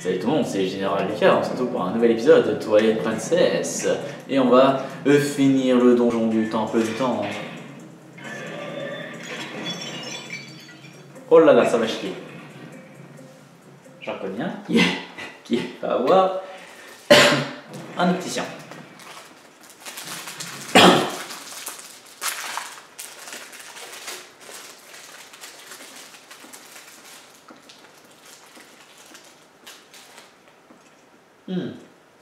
Salut tout le monde, c'est Général Lucas, on se retrouve pour un nouvel épisode de Twilight Princess. Et on va finir le donjon du temple du temps. Oh là là, ça va chier. J'en connais un qui va avoir un opticien.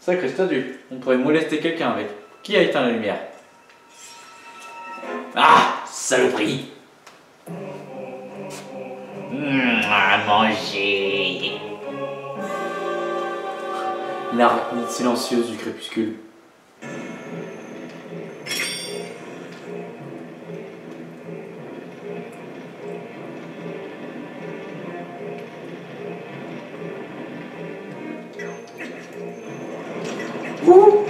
Sacré statut, on pourrait molester quelqu'un avec. Qui a éteint la lumière? Ah, saloperie! À manger! L'arachnide silencieuse du crépuscule. Ouh.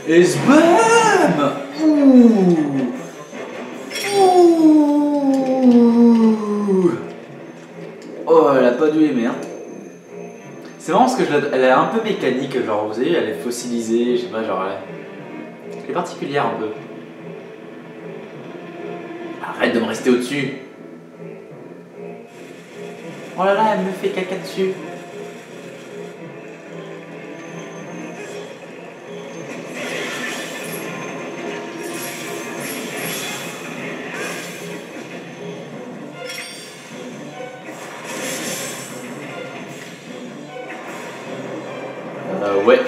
Et zbam! Ouh! Ouh! Oh, elle a pas dû aimer, hein. C'est marrant parce que elle est un peu mécanique, genre, vous savez, elle est fossilisée, je sais pas, genre, elle est particulière un peu. Arrête de me rester au-dessus. Oh là là, elle me fait caca dessus. Ouais.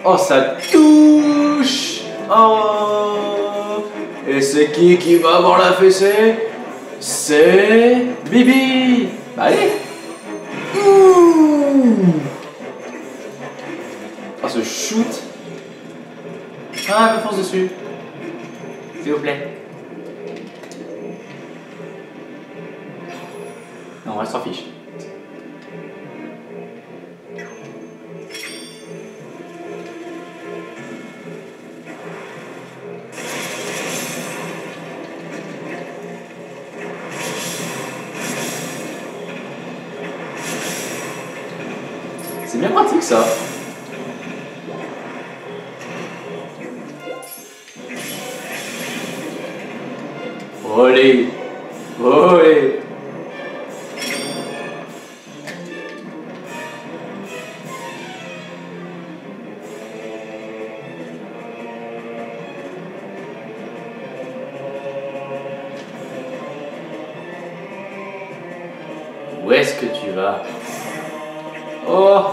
Oh, ça touche! Oh! Et c'est qui va avoir la fessée? C'est Bibi! Bah allez! Ouh! Oh, ce shoot! Ah, me fonce dessus! S'il vous plaît. Non, on s'en fiche. C'est bien pratique ça. Olé! Olé! Où est-ce que tu vas? Oh!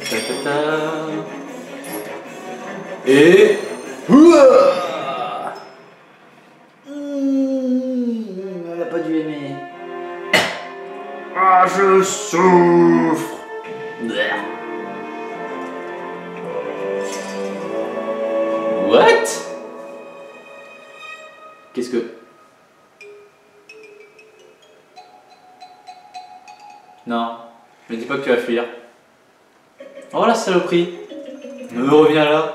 Ta ta ta. Et... Ouah! Elle a pas dû aimer. Ah, je souffre. What? Qu'est-ce que... Non, me dis pas que tu vas fuir. Oh la saloperie. Me reviens là.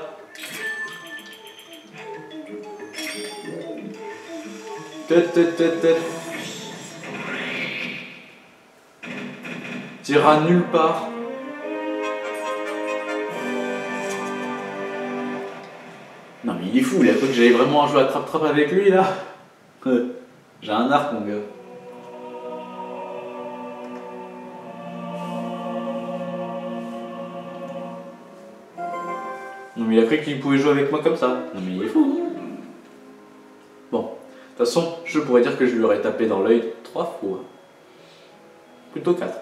T'iras nulle part. Non mais il est fou, il a cru que j'allais vraiment jouer à trappe-trappe avec lui là. J'ai un arc mon gars. Non mais il a cru qu'il pouvait jouer avec moi comme ça. Non mais il est fou. Bon, de toute façon, je pourrais dire que je lui aurais tapé dans l'œil 3 fois. Plutôt 4.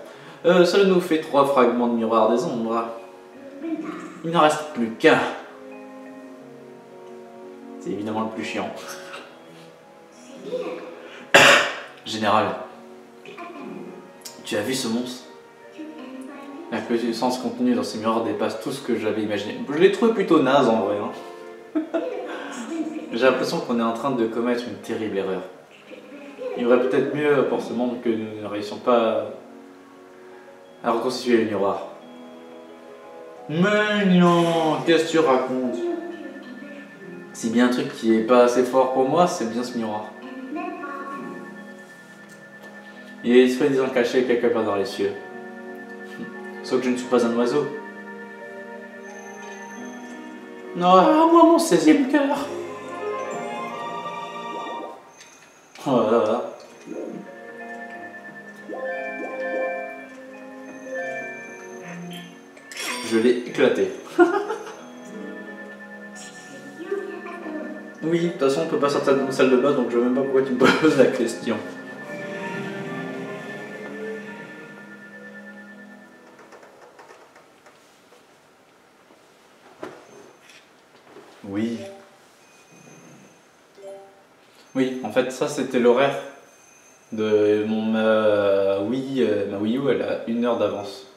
Ça nous fait 3 fragments de miroir des ombres. Il n'en reste plus qu'un. C'est évidemment le plus chiant. C'est bien. Général, tu as vu ce monstre? La puissance contenue dans ces miroirs dépasse tout ce que j'avais imaginé. Je l'ai trouvé plutôt naze en vrai. Hein. J'ai l'impression qu'on est en train de commettre une terrible erreur. Il y aurait peut-être mieux pour ce monde que nous ne réussissions pas à reconstituer les miroirs. Mais non, qu'est-ce que tu racontes? S'il y a bien un truc qui est pas assez fort pour moi, c'est bien ce miroir. Il est soi-disant caché quelque part dans les cieux. Sauf que je ne suis pas un oiseau. Non, moi mon 16e cœur. Oh là là. Je l'ai éclaté. Oui, de toute façon on peut pas sortir de la salle de bain, donc je ne sais même pas pourquoi tu me poses la question. Oui. Oui, en fait ça c'était l'horaire de ma Wii U, elle a 1 heure d'avance.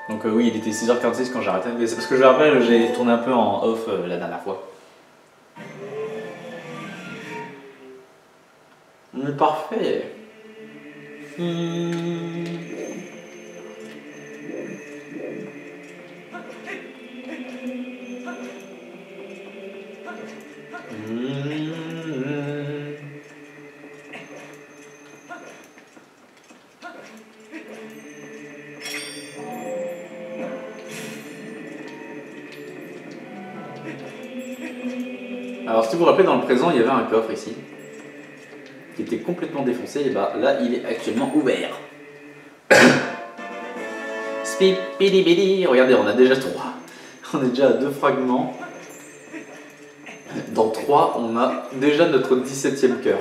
Donc oui, il était 6h46 quand j'ai arrêté, mais c'est parce que je me rappelle, j'ai tourné un peu en off la dernière fois. Mais parfait. Alors si vous vous rappelez, dans le présent, il y avait un coffre ici, qui était complètement défoncé, et bah là, il est actuellement ouvert. Spipidibidi. Regardez, on a déjà 3. On est déjà à 2 fragments. Dans 3, on a déjà notre 17e cœur.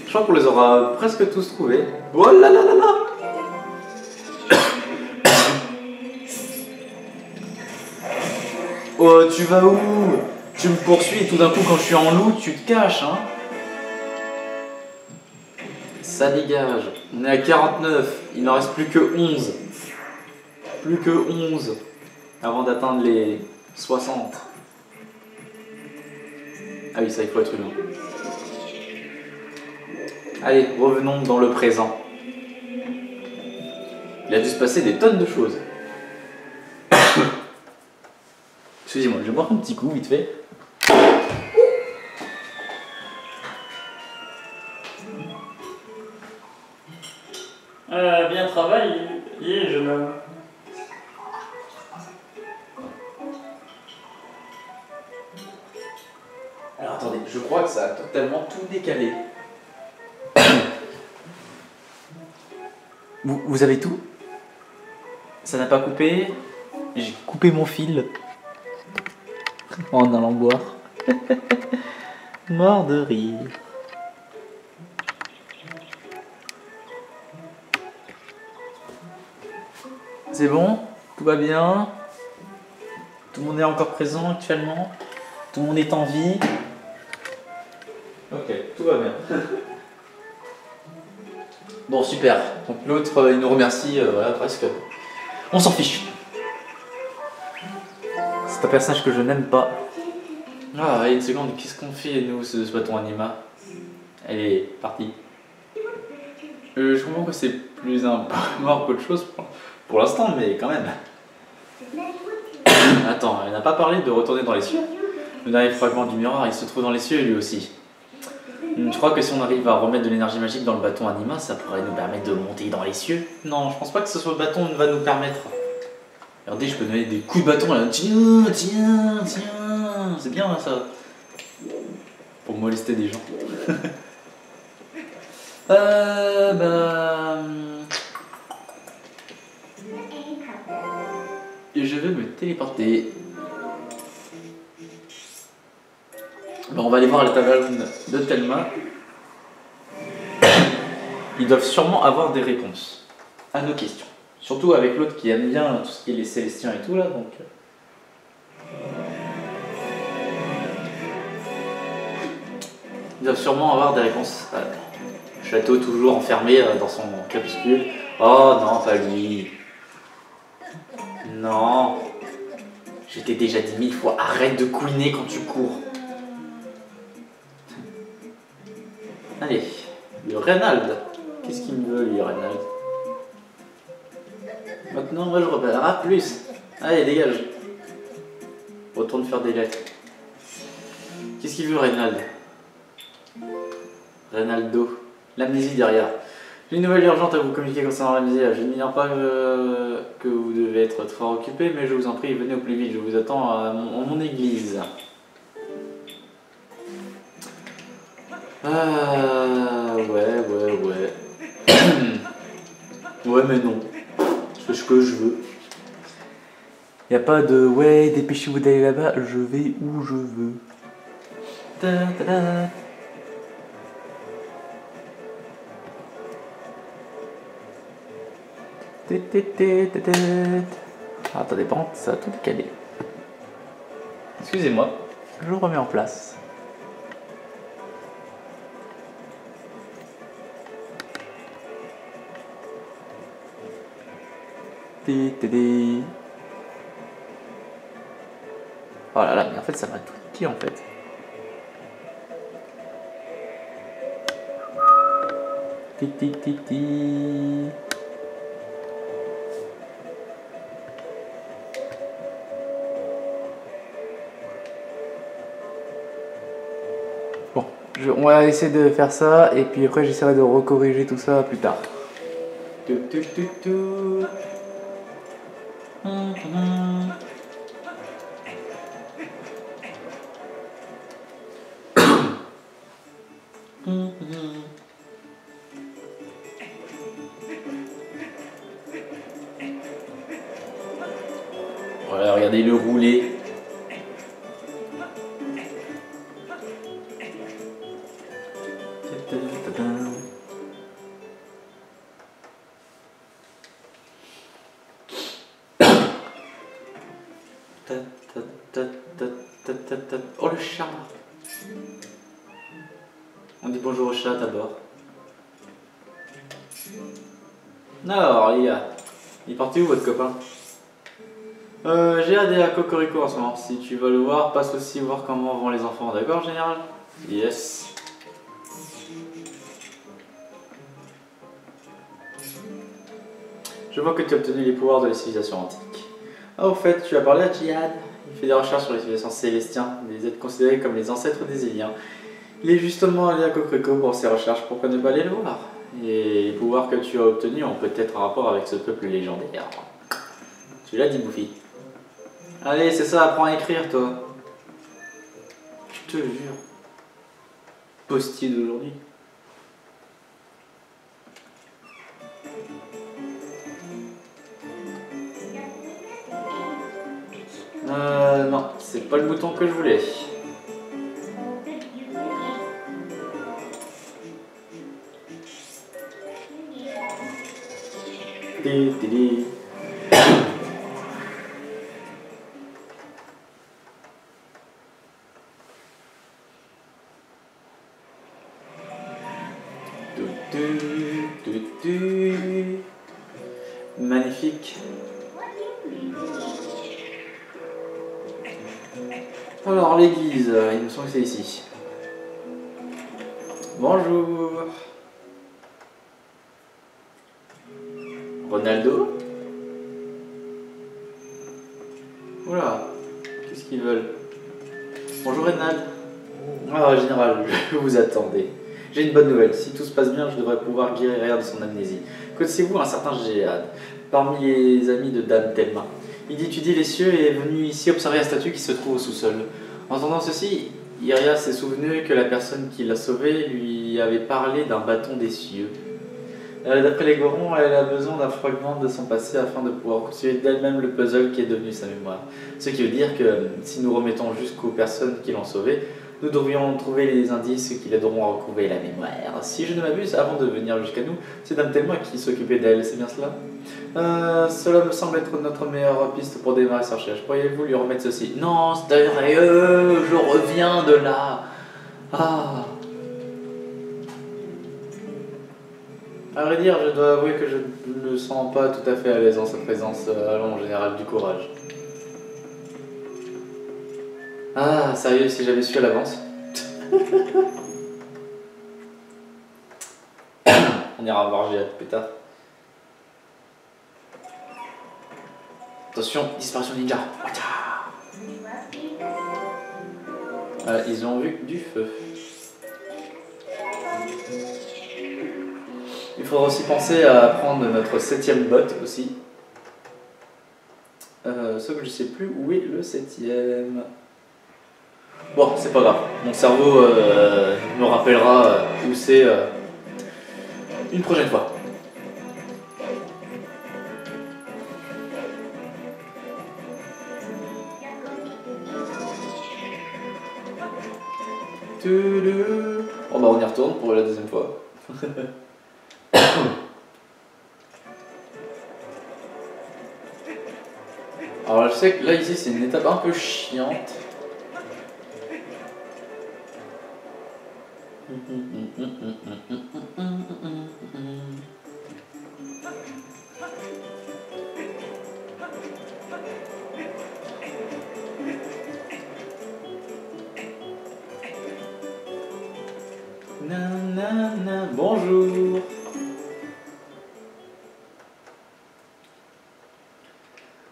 Je crois qu'on les aura presque tous trouvés. Oh là là là là. Oh, tu vas où? Tu me poursuis et tout d'un coup, quand je suis en loup, tu te caches, hein? Ça dégage. On est à 49. Il n'en reste plus que 11. Plus que 11. Avant d'atteindre les 60. Ah oui, ça, il faut être humain. Allez, revenons dans le présent. Il a dû se passer des tonnes de choses. Excusez-moi, je vais boire un petit coup, vite fait. Bien travaillé, jeune homme. Alors attendez, je crois que ça a totalement tout décalé. Vous avez tout? Ça n'a pas coupé? J'ai coupé mon fil en allant boire. Mort de rire. C'est bon? Tout va bien? Tout le monde est encore présent actuellement? Tout le monde est en vie? Ok, tout va bien. Bon, super. Donc l'autre, il nous remercie, voilà, presque. On s'en fiche. C'est un personnage que je n'aime pas. Ah, une seconde, qu'est-ce qu'on fait, nous, ce bâton anima? Elle est partie. Je comprends que c'est plus un mort qu'autre chose pour l'instant, mais quand même. Attends, elle n'a pas parlé de retourner dans les cieux? Le dernier fragment du miroir, il se trouve dans les cieux lui aussi. Je crois que si on arrive à remettre de l'énergie magique dans le bâton anima, ça pourrait nous permettre de monter dans les cieux. Non, je pense pas que ce soit le bâton qui va nous permettre. Regardez, je peux donner des coups de bâton là. Tiens, tiens, tiens. C'est bien ça. Pour molester des gens. Je vais me téléporter. On va aller voir la taverne de Thelma. Ils doivent sûrement avoir des réponses à nos questions. Surtout avec l'autre qui aime bien tout ce qui est les Célestiens et tout là. Donc... Ils doivent sûrement avoir des réponses. Château toujours enfermé dans son crépuscule. Oh non, pas lui. Non. Je t'ai déjà dit 1000 fois, arrête de couiner quand tu cours. Allez, le Reynald. Qu'est-ce qu'il me veut, lui, Reynald? Maintenant, moi, je repère. Ah, plus. Allez, dégage. Retourne faire des lettres. Qu'est-ce qu'il veut, Reynald? Reynaldo. L'amnésie derrière. J'ai une nouvelle urgente à vous communiquer concernant l'amnésie. Je n'ignore pas que vous devez être fort occupé, mais je vous en prie, venez au plus vite. Je vous attends à mon église. Ouais. Ouais, mais non. C'est ce que je veux. Y a pas de ouais, dépêchez-vous d'aller là-bas, je vais où je veux. Ta -ta -ta. Attendez, par contre, ça a tout décalé. Excusez-moi, je le remets en place. Oh là là, mais en fait, ça m'a tout dit en fait. Bon, on va essayer de faire ça et puis après j'essaierai de recorriger tout ça plus tard. Voilà, regardez le roulé. Oh le chat. On dit bonjour au chat d'abord. Alors les gars, il est parti où votre copain? J'ai adhéré à Cocorico en ce moment. Si tu vas le voir, passe aussi voir comment vont les enfants, d'accord général? Yes. Je vois que tu as obtenu les pouvoirs de la civilisation antique. Ah, au fait, tu as parlé à Djihad. Il fait des recherches sur les civilisations célestiens, des êtres considérés comme les ancêtres des Éliens. Il est justement allé à Cocorico pour ses recherches, pourquoi ne pas aller le voir? Et les pouvoirs que tu as obtenus ont peut-être un rapport avec ce peuple légendaire. Tu l'as dit, Bouffi. Allez, c'est ça, apprends à écrire, toi. Je te jure. Postier d'aujourd'hui. Non, c'est pas le bouton que je voulais. Magnifique. Alors l'église, il me semble que c'est ici. Bonjour. Ronaldo? Oula, qu'est-ce qu'ils veulent? Bonjour Renald. Ah, général, je vous attendais. J'ai une bonne nouvelle, si tout se passe bien, je devrais pouvoir guérir de son amnésie. Connaissez-vous un certain Djihad, parmi les amis de Dame Thelma? Il étudie les cieux et est venu ici observer la statue qui se trouve au sous-sol. En entendant ceci, Iria s'est souvenu que la personne qui l'a sauvé lui avait parlé d'un bâton des cieux. D'après les Gorons, elle a besoin d'un fragment de son passé afin de pouvoir constituer d'elle-même le puzzle qui est devenu sa mémoire. Ce qui veut dire que si nous remettons jusqu'aux personnes qui l'ont sauvée, nous devrions trouver les indices qui l'aideront à retrouver la mémoire. Si je ne m'abuse, avant de venir jusqu'à nous, c'est Dame Thelma qui s'occupait d'elle, c'est bien cela? Cela me semble être notre meilleure piste pour démarrer sa recherche. Pourriez-vous lui remettre ceci? Non, sérieux, je reviens de là. Ah, À vrai dire, je dois avouer que je ne me sens pas tout à fait à l'aise en sa présence. Allons, en général, du courage. Ah, sérieux, si j'avais su à l'avance. On ira voir Jihad plus tard. Attention, disparition ninja. Voilà, ils ont vu du feu. Il faudra aussi penser à prendre notre 7ème bot aussi. Sauf que je sais plus où est le 7ème. Bon, c'est pas grave. Mon cerveau me rappellera où c'est une prochaine fois. Bon bah on y retourne pour la deuxième fois. Alors je sais que là ici c'est une étape un peu chiante. Nanana, bonjour.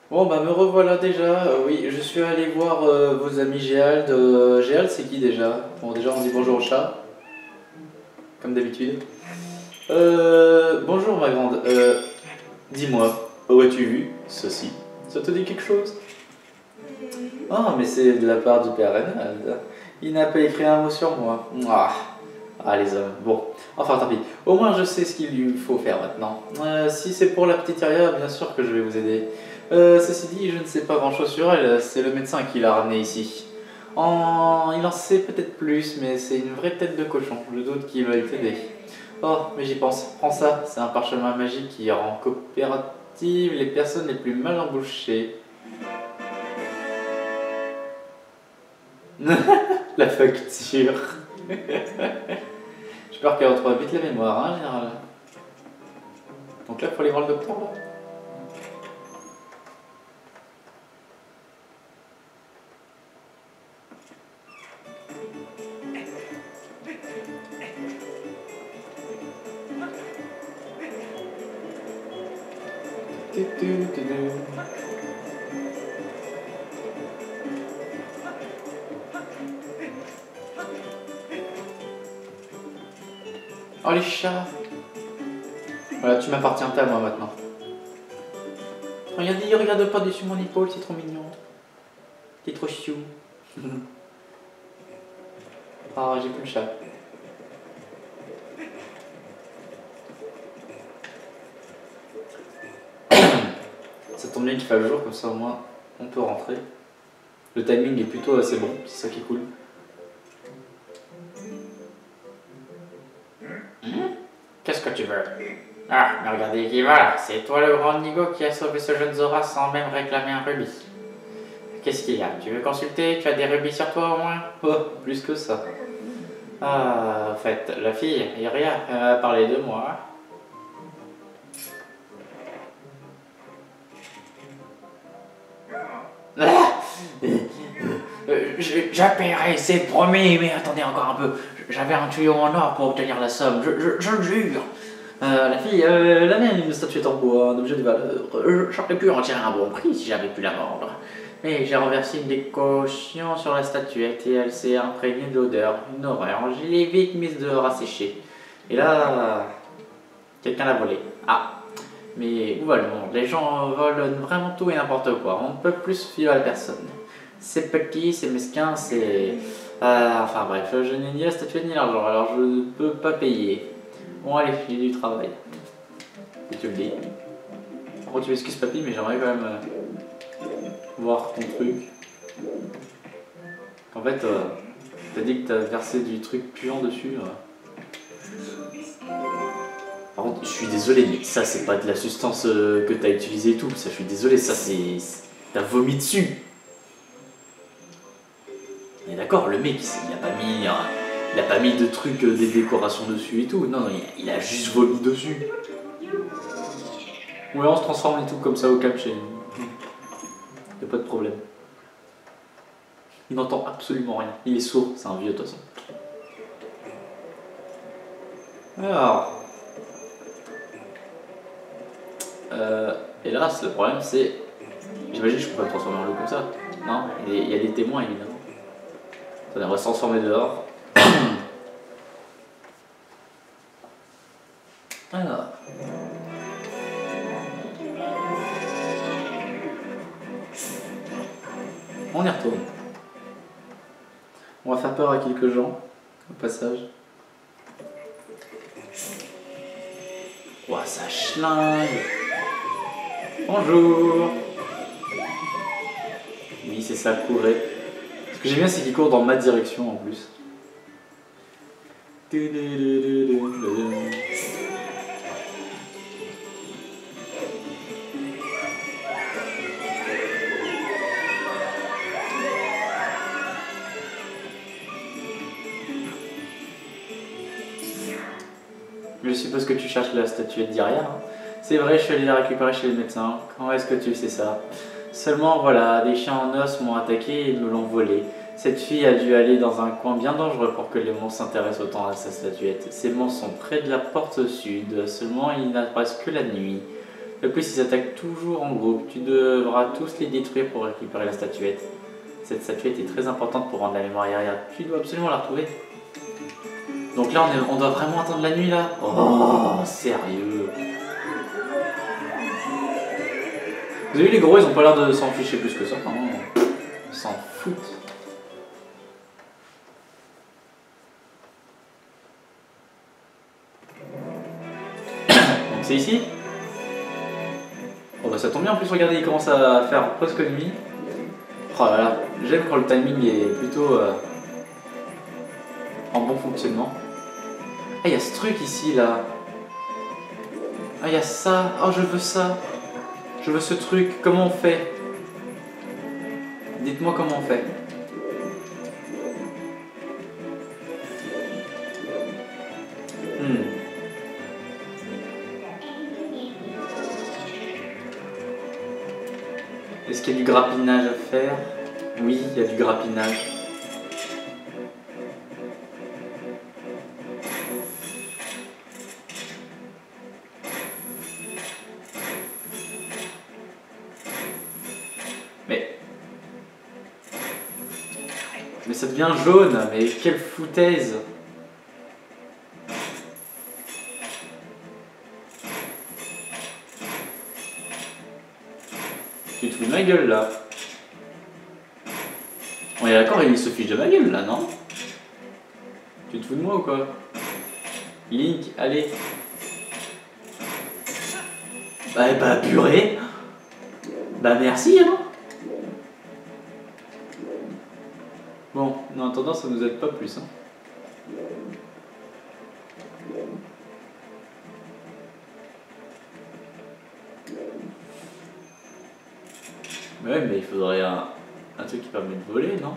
Bon bah me revoilà déjà, oui je suis allé voir vos amis Géald. Géald c'est qui déjà? Bon déjà on dit bonjour au chat, comme d'habitude. Bonjour ma grande, dis-moi, où as-tu vu ceci? Ça te dit quelque chose? Ah mais c'est de la part du père Reynald, il n'a pas écrit un mot sur moi. Ah les hommes, bon, enfin tant pis, au moins je sais ce qu'il lui faut faire maintenant. Si c'est pour la petite Iria, bien sûr que je vais vous aider. Ceci dit, je ne sais pas grand chose sur elle, c'est le médecin qui l'a ramenée ici. Il en sait peut-être plus, mais c'est une vraie tête de cochon, je doute qu'il veuille t'aider. Oh, mais j'y pense, prends ça, c'est un parchemin magique qui rend coopératives les personnes les plus mal embouchées. La facture. J'espère qu'elle retrouve vite la mémoire, hein, général. Donc là, il faut aller voir le docteur, là. Oh les chats. Voilà, tu m'appartiens pas à moi maintenant. Regarde pas dessus mon épaule, c'est trop mignon. T'es trop chou. Ah, j'ai plus le chat. Ça tombe bien qu'il fasse le jour, comme ça au moins on peut rentrer. Le timing est plutôt assez bon, c'est ça qui est cool. Qu'est-ce que tu veux? Ah, mais regardez qui va là, c'est toi le grand Nigo qui a sauvé ce jeune Zora sans même réclamer un rubis. Qu'est-ce qu'il y a? Tu veux consulter? Tu as des rubis sur toi au moins? Oh, plus que ça. Ah, en fait, la fille, Iria, a parlé de moi. Je paierai, c'est promis, mais attendez encore un peu. J'avais un tuyau en or pour obtenir la somme, je le jure. La fille, la mienne, une statuette en bois, un objet de valeur. J'aurais pu en tirer un bon prix si j'avais pu la vendre. Mais j'ai renversé une décoction sur la statuette et elle s'est imprégnée de l'odeur. Une horreur. Je l'ai vite mise dehors à sécher. Et là, quelqu'un l'a volée. Ah, mais où va le monde? Les gens volent vraiment tout et n'importe quoi. On ne peut plus se fier à la personne. C'est petit, c'est mesquin, c'est... enfin bref, je n'ai ni la statuette ni l'argent, alors je ne peux pas payer. Bon allez, j'ai du travail. Et tu le dis. Par contre tu m'excuses papy, mais j'aimerais quand même voir ton truc. En fait, t'as dit que t'as versé du truc puant dessus. Par contre, je suis désolé, mais ça c'est pas de la substance que t'as utilisée et tout. Ça, je suis désolé, ça c'est... T'as vomi dessus. Et d'accord, le mec, il a pas mis Il a pas mis de trucs, des décorations dessus et tout. Non, il a juste vomi dessus. Ouais, on se transforme et tout comme ça au calme chez nous. Y'a pas de problème. Il n'entend absolument rien. Il est sourd, c'est un vieux de toute façon. Alors. Et là, le problème c'est. J'imagine que je peux pas me transformer en loup comme ça. Non, il y a des témoins évidemment. Attendez, on va se transformer dehors. Alors. On y retourne. On va faire peur à quelques gens, au passage. Ouah, ça schlingue. Bonjour. Oui, c'est ça, courir. Ce que j'aime bien, c'est qu'il court dans ma direction en plus. Je suppose que tu cherches la statuette derrière. Hein. C'est vrai, je suis allé la récupérer chez le médecin. Comment est-ce que tu sais ça? Seulement voilà, des chiens en os m'ont attaqué et me l'ont volé. Cette fille a dû aller dans un coin bien dangereux pour que les monstres s'intéressent autant à sa statuette. Ces monstres sont près de la porte sud, seulement ils n'apparaissent que la nuit. De plus, ils s'attaquent toujours en groupe. Tu devras tous les détruire pour récupérer la statuette. Cette statuette est très importante pour rendre la mémoire arrière. Tu dois absolument la retrouver. Donc là, on doit vraiment attendre la nuit là? Oh, sérieux? Vous avez vu, les gros, ils ont pas l'air de s'en ficher plus que ça. Vraiment. Ils s'en foutent. Donc c'est ici. Oh bah ça tombe bien, en plus regardez, il commence à faire presque nuit. Oh là là, j'aime quand le timing est plutôt en bon fonctionnement. Ah, il y a ce truc ici là. Ah, il y a ça. Oh, je veux ça. Je veux ce truc. Comment on fait? Dites-moi comment on fait. Est-ce qu'il y a du grappinage à faire? Oui, il y a du grappinage. Mais ça devient jaune, mais quelle foutaise! Tu te fous de ma gueule là? On est d'accord, il se fiche de ma gueule là, non? Tu te fous de moi ou quoi? Link, allez! Bah purée! Bah merci hein! Bon, en attendant, ça nous aide pas plus hein. Ouais, mais il faudrait un truc qui permet de voler, non?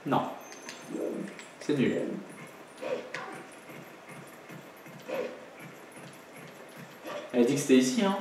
Non. C'est nul. Elle a dit que c'était ici, hein?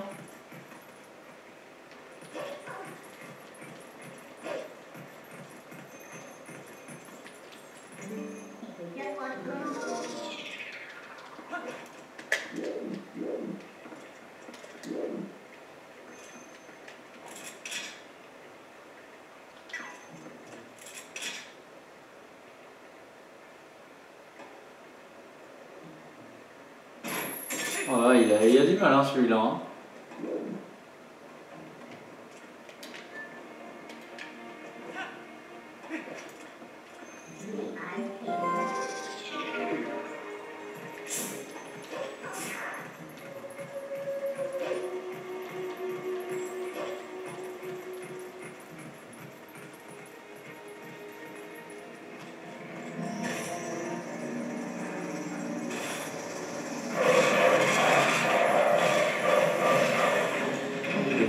Ouais, il a du mal, hein, celui-là. Hein.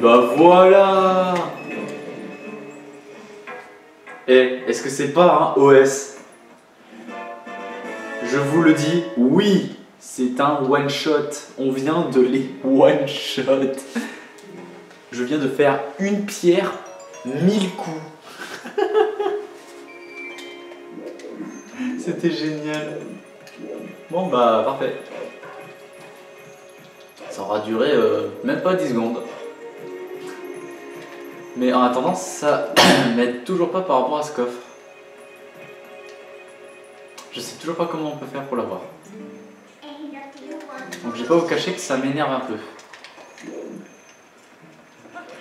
bah voilà. Et est-ce que c'est pas un OS? Je vous le dis, oui, c'est un one shot. On vient de les one shot. Je viens de faire une pierre, 1000 coups. C'était génial. Bon bah parfait. Ça aura duré même pas 10 secondes. Mais en attendant, ça m'aide toujours pas par rapport à ce coffre. Je sais toujours pas comment on peut faire pour l'avoir. Donc je vais pas vous cacher que ça m'énerve un peu. Je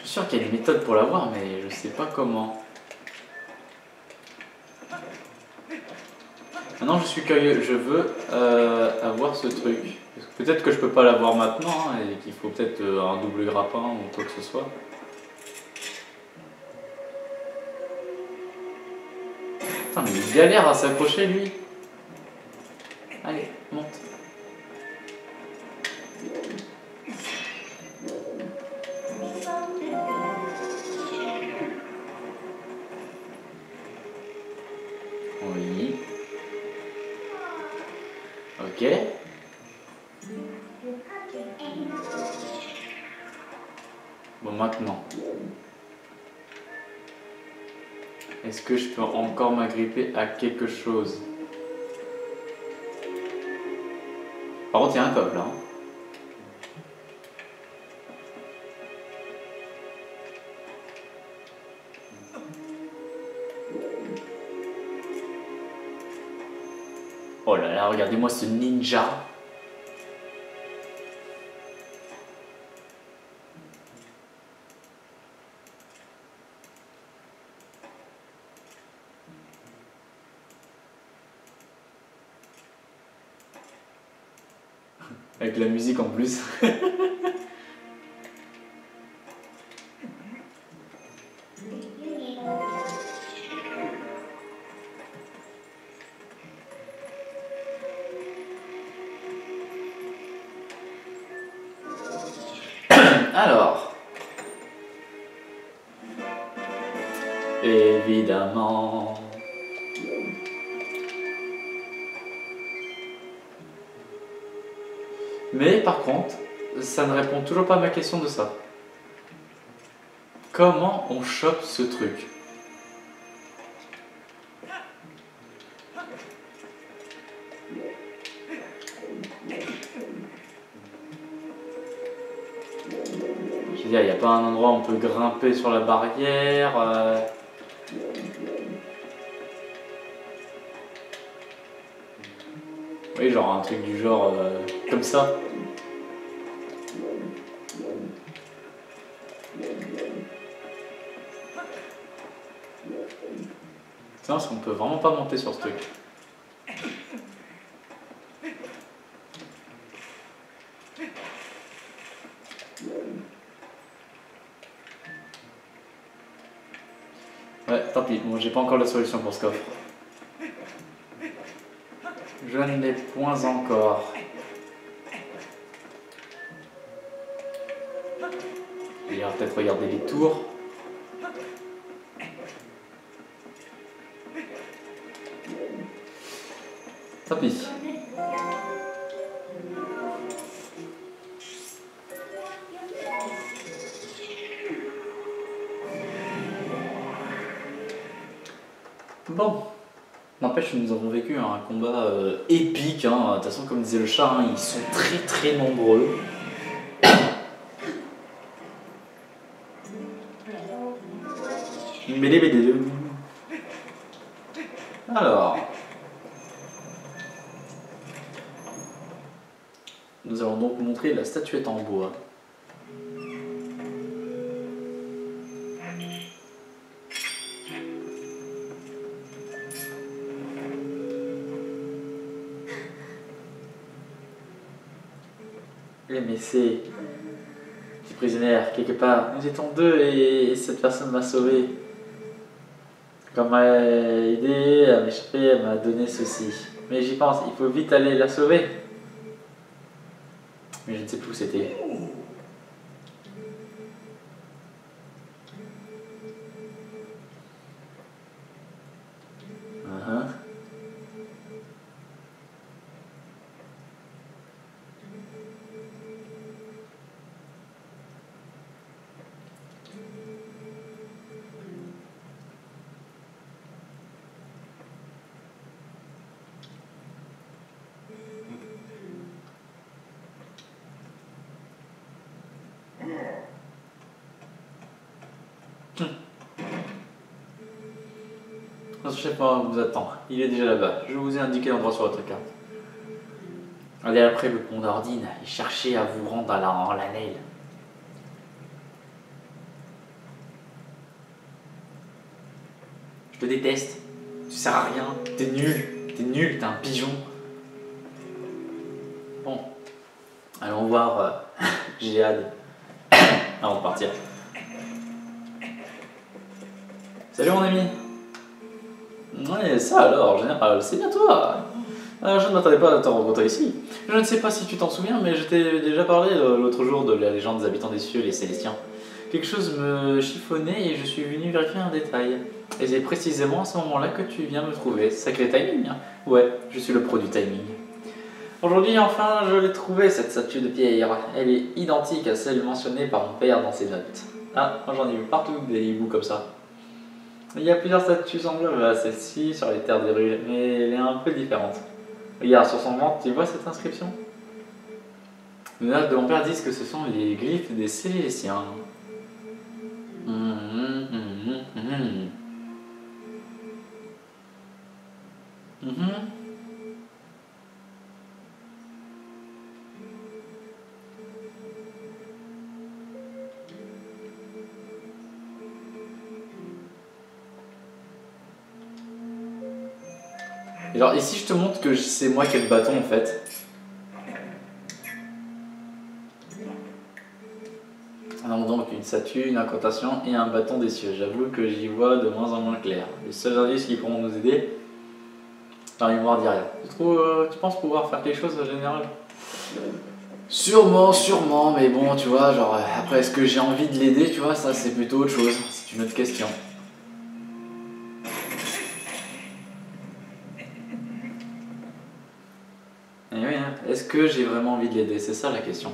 suis sûr qu'il y a des méthodes pour l'avoir, mais je sais pas comment. Maintenant je suis curieux, je veux avoir ce truc. Peut-être que je peux pas l'avoir maintenant hein, et qu'il faut peut-être un double grappin ou quoi que ce soit. Putain mais il galère à s'accrocher lui. Allez, monte. Oui. Ok. Bon maintenant. Est-ce que je peux encore m'agripper à quelque chose? Par contre il y a un coffre là. Hein. Oh là là, regardez-moi ce ninja. Avec la musique en plus. Alors. Évidemment. Mais par contre, ça ne répond toujours pas à ma question de ça. Comment on chope ce truc? Je veux dire, il n'y a pas un endroit où on peut grimper sur la barrière Oui, genre un truc du genre comme ça. C'est parce qu'on peut vraiment pas monter sur ce truc. Ouais, tant pis, moi j'ai pas encore la solution pour ce coffre. Je ne l'ai point encore. Il va peut-être regarder les tours. Tant pis. Bon. N'empêche, nous avons vécu un combat épique. Hein. De toute façon, comme disait le chat, hein, ils sont très très nombreux. Alors. Nous allons donc montrer la statuette en bois. Mais c'est prisonnière quelque part. Nous étions deux et cette personne m'a sauvé. Quand m'a aidé à m'échapper, elle m'a donné ceci. Mais j'y pense, il faut vite aller la sauver. Mais je ne sais plus où c'était. Notre chef vous attend. Il est déjà là-bas. Je vous ai indiqué l'endroit sur votre carte. Allez après le pont d'Ordine et cherchez à vous rendre en la Neil. Je te déteste. Tu sers à rien. T'es nul, t'es un pigeon. Bon. Allons voir Jihad avant de partir. Salut mon ami. Ouais, ça alors, général, c'est bien toi. Je ne m'attendais pas à te rencontrer ici. Je ne sais pas si tu t'en souviens, mais je t'ai déjà parlé l'autre jour de la légende des habitants des cieux, les Célestiens. Quelque chose me chiffonnait et je suis venu vérifier un détail. Et c'est précisément à ce moment-là que tu viens me trouver. Sacré timing, hein. Ouais, je suis le pro du timing. Aujourd'hui, enfin, je l'ai trouvée, cette statue de pierre. Elle est identique à celle mentionnée par mon père dans ses notes. Ah, moi j'en ai vu partout des hiboux comme ça. Il y a plusieurs statues semblables à celle-ci sur les terres des rues, mais elle est un peu différente. Regarde, sur son ventre, tu vois cette inscription? Les notes de mon père disent que ce sont les glyphes des Célestiens. Et genre ici je te montre que c'est moi qui ai le bâton en fait. Donc une statue, une incantation et un bâton des cieux. J'avoue que j'y vois de moins en moins clair. Les seuls indices qui pourront nous aider, dans la mémoire dit rien. Tu penses pouvoir faire quelque chose en général? Sûrement, mais bon tu vois, genre après est-ce que j'ai envie de l'aider, tu vois, ça c'est plutôt autre chose, c'est une autre question. Et oui, hein. Est-ce que j'ai vraiment envie de l'aider? C'est ça la question.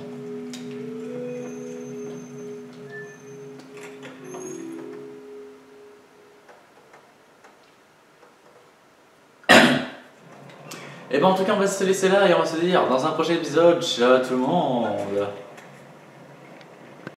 Et ben en tout cas on va se laisser là et on va se dire dans un prochain épisode, ciao tout le monde.